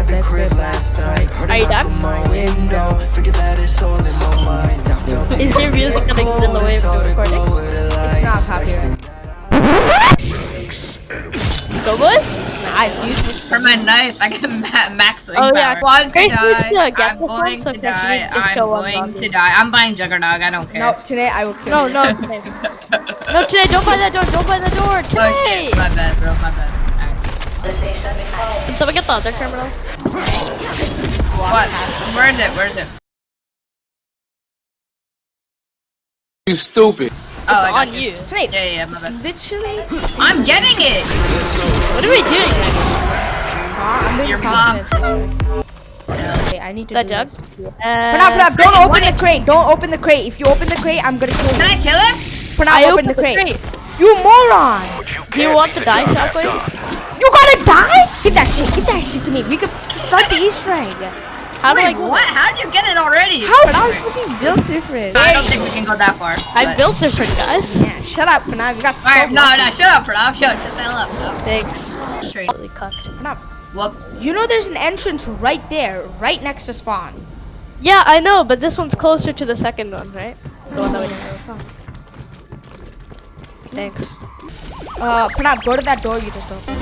at the crib last night. Are you done? Is your music gonna get in the way of the recording? It's not copyright. Go boys! Nice, use For my knife, I get max swing Oh power. yeah, One to great. die. Get I'm the going phone, to so die. just I'm kill one going zombie. to die. I'm buying Juggernog. I don't care. No, today I will kill No, you. today. No, today, don't buy that door, don't buy the door, today! Oh shit, my bad, bro, my bad. Alright. Can someone get the other criminal? What? Where is it? Where is it? You stupid. Oh, I got On you. Today, Yeah, my bad. literally. I'm getting it! What are we doing? I'm doing Your confidence. mom. Okay, I need to That do jug? this. Pranav, don't open the crate. Don't open the crate. If you open the crate, I'm gonna kill Can I you. kill him? Pranav, open the crate. You moron! Do you want the die shotgun? You gotta die? Give that shit. Give that shit to me. We could start the Easter egg. How do I Wait, go? what? How did you get it already? How? I was fucking built different. I don't think we can go that far. I but- built different, guys. Yeah, shut up, Pranav. You got so Alright, no, lucky. shut up, Pranav. Shut the hell up. No. Thanks. Straight. Really cucked. Pranav, Whoops. you know there's an entrance right there, right next to spawn. Yeah, I know, but this one's closer to the second one, right? The one that we didn't know. Thanks. Pranav, go to that door you just opened.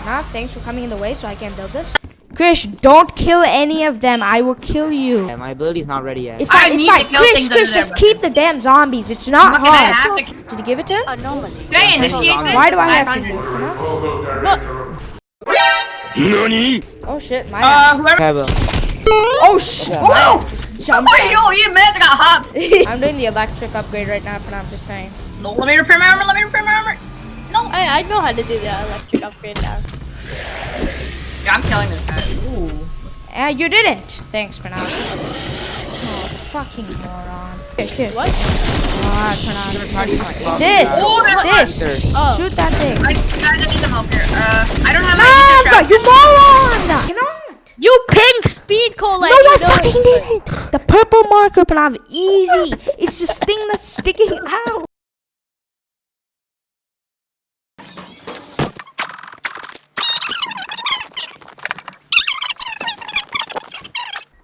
Pranav, thanks for coming in the way so I can build this. Krish, don't kill any of them. I will kill you. Yeah, my ability's not ready yet. It's I fine, it's need fine. to kill Krish, things under Krish, there, just bro. keep the damn zombies. It's not Look, and I hard. have to. Did you give it to him? Anomaly. Dang, initiate this. Why do I have to? 500. Pranav? Oh shit, my ass. Whoever. Trevor. Oh shit! Oh! Jump Wait, yo, you man, I got hopped. I'm doing the electric upgrade right now, Pranav, just saying. No, let me repair my armor. Let me repair my armor. No. I know how to do the electric upgrade now. Yeah, I'm killing this guy. Ooh. You didn't. Thanks, Pranav. Oh, fucking moron. Okay, What? God, Pranav. This! Oh, This! Oh. Shoot that thing. Guys, I need some help here. I don't have my Nah, trap. you moron! You know? You pink speed cola! No, I fucking didn't! The purple marker, Pranav. Easy. It's this thing that's sticking out.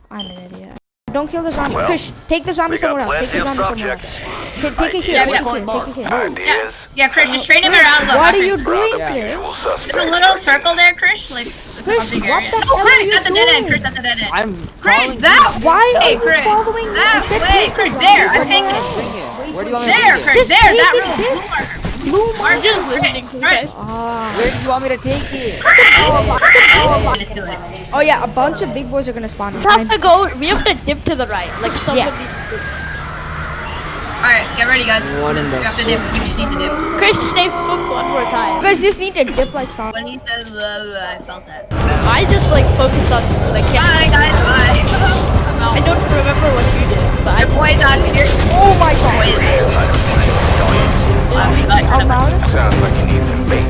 I'm an idiot. Don't kill the zombie. Krish, take the zombie somewhere else. Take the zombie somewhere else. Take it here. Yeah, Take yeah. it here. Take it here. Yeah, Chris, just train him around. Look, What are you Chris. doing, Yeah. Krish? There's a little circle there, Chris. Like, it's a Chris, big what area. the No, hell are Chris, you that's a dead end. doing? Chris, that's a dead end. I'm Chris, following that Why way, are you Chris. following me? I That said way, take the Chris. There, I zombies think somewhere it. else. Bring it. Where do you want me to There, bring it? Chris. Just There, take that it room. this- Blue Blue mark. I'm just listening to you guys. Where do you want me to take it? Let's do it. Oh yeah, a bunch of big boys are gonna spawn. We have to go. We have to dip to the right, like somebody. Alright, get ready, guys. One in You there. have to dip. You just need to dip. Chris, say fuck one more time. You guys just need to dip like Sonic. When he says blah, blah, I felt that. I just like focused on like. Bye, guys. Bye. I don't remember what you did, but I Your boy's out here. Oh my Boy god. is out. I'm loud. Sounds like you need some bait.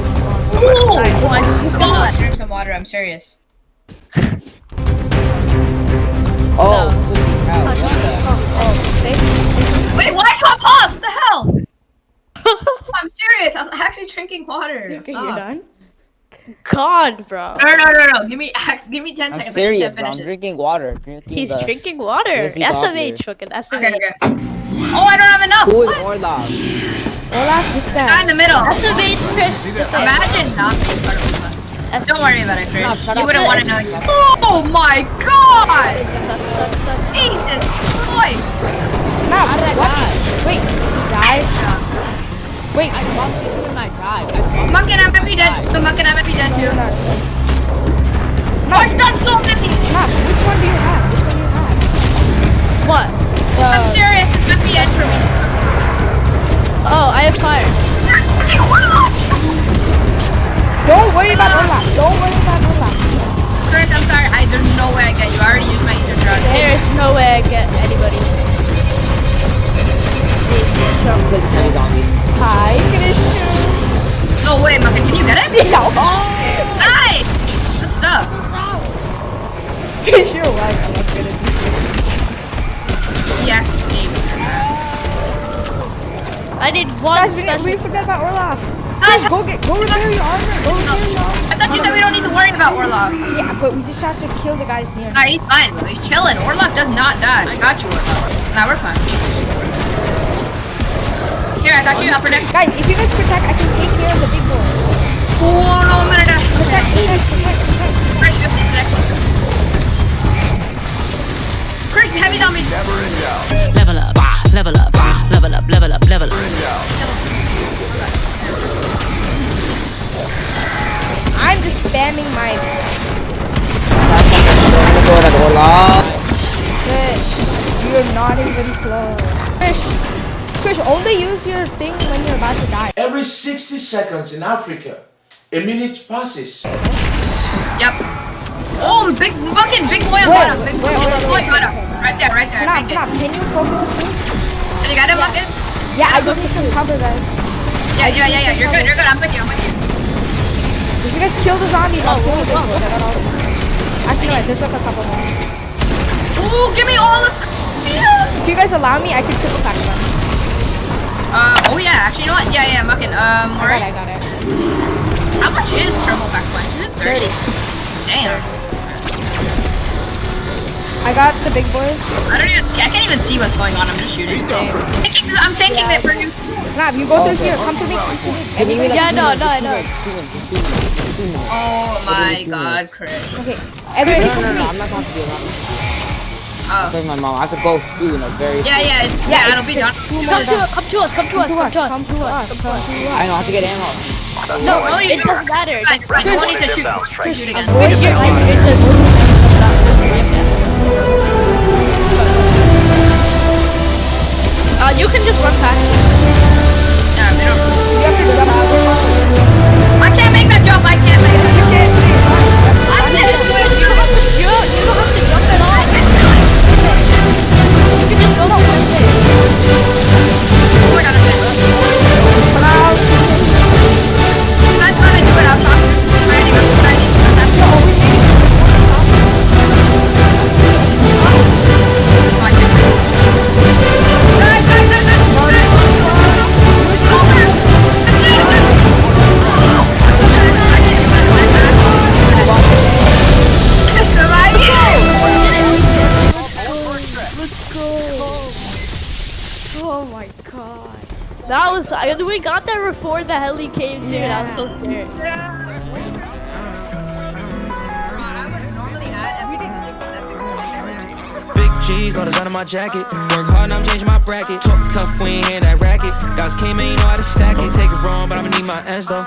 Oh my god. Drink some water. I'm serious. Oh, holy cow. What the? Wait, why did you on pause? What the hell? I'm serious. I was actually drinking water. Okay, Stop. you're done. God, bro. No. Give me 10 I'm seconds. serious, I bro. need I'm to finish this. drinking water. He's drinking water. Yes, he's out there. SMH, fucking Okay, SMH. okay. Oh, I don't have enough. Who is What? Orlov? Olaf, this Guy in guy. the middle. SMH, Chris. Imagine not being part of it. Don't worry about it, Chris. No, shut You up. wouldn't want to know. Oh my god! Jesus Christ! Now, what? Wait, guys. Wait. Muckin, I might be dead. The Muckin, I might be dead too. Oh, I stunned so many! Now, which one do you have? Which one do you have? What? I'm serious, it might be edge for me. Oh, I have fire. Don't worry about Olaf. Don't worry about Olaf. Chris, I'm sorry. There's no way I get you. I already used my ether drug. There is no way I get anybody. Because it's heavy zombie. Hi, Krish. No way, Muckin, can you get it? No. Nice! Good stuff. Krish, you're right. I'm not good at this. Yeah, Steve. I need one Guys, special. we forgot about Olaf. Ah, Krish, go repair your armor. Go repair your armor. I thought you said we don't need to even worry about Orlok. Yeah, but we just have to kill the guys near. Nah, he's fine, bro. He's chilling. Orlok does not die. I got you, Orlok. Nah, we're fine. Here, I got you. I'll protect. Guys, if you guys protect, I can take care of the big boys. Oh, no, I'm gonna die. Protect. Chris, you have to protect. Chris, heavy's on me. Never in doubt. Level up, level up, level up, level up, level up. Never in doubt. I'm just spamming my fish. You're not even close. Fish, only use your thing when you're about to die. Every 60 seconds in Africa, a minute passes. Yep. Oh, big fucking big boy on bottom. Big boy on bottom. Right there. Stop. Can you focus on me? You got him, Bucket? Yeah, I just need some cover, guys. Yeah. You're good. I'm with you. If you guys kill the zombies, I'll kill the big boys. I got all of them. Actually, no, wait, there's like a couple more. Ooh, give me all this. If you guys allow me, I can triple pack them. Oh yeah, actually, you know what? Yeah, Muckin. Alright. I got it. How much is triple pack punch? Is it 30? Damn. I got the big boys. I can't even see what's going on. I'm just shooting. I'm tanking it for you. Nah, you go through here. Come to me. Yeah, no, I know. Oh my god, Chris. Okay, everybody come to me. I'm not going to do it. Oh. Tell my mom, I could go soon, like very soon. Yeah, it'll be done. Come to us. Come to us. I know, I have to get ammo. No, it doesn't matter. I just wanted to shoot. Shoot again. Wait, here, you can just run past. Yeah, we don't. You have to jump out. I can't make that jump. I can't make it. You can't do it. You don't have to jump at all. You can just go to one thing. Oh my god, I'm dead. That's gonna do it. I'm riding. That's all we need. Oh my god. That was, we got there before the heli came, dude. I was so scared. Big cheese, no design on my jacket. Work hard and I'm changing my bracket. Talk tough, we ain't hear that racket. Guys came in, you know how to stack it. Take it wrong, but I'ma need my ends though.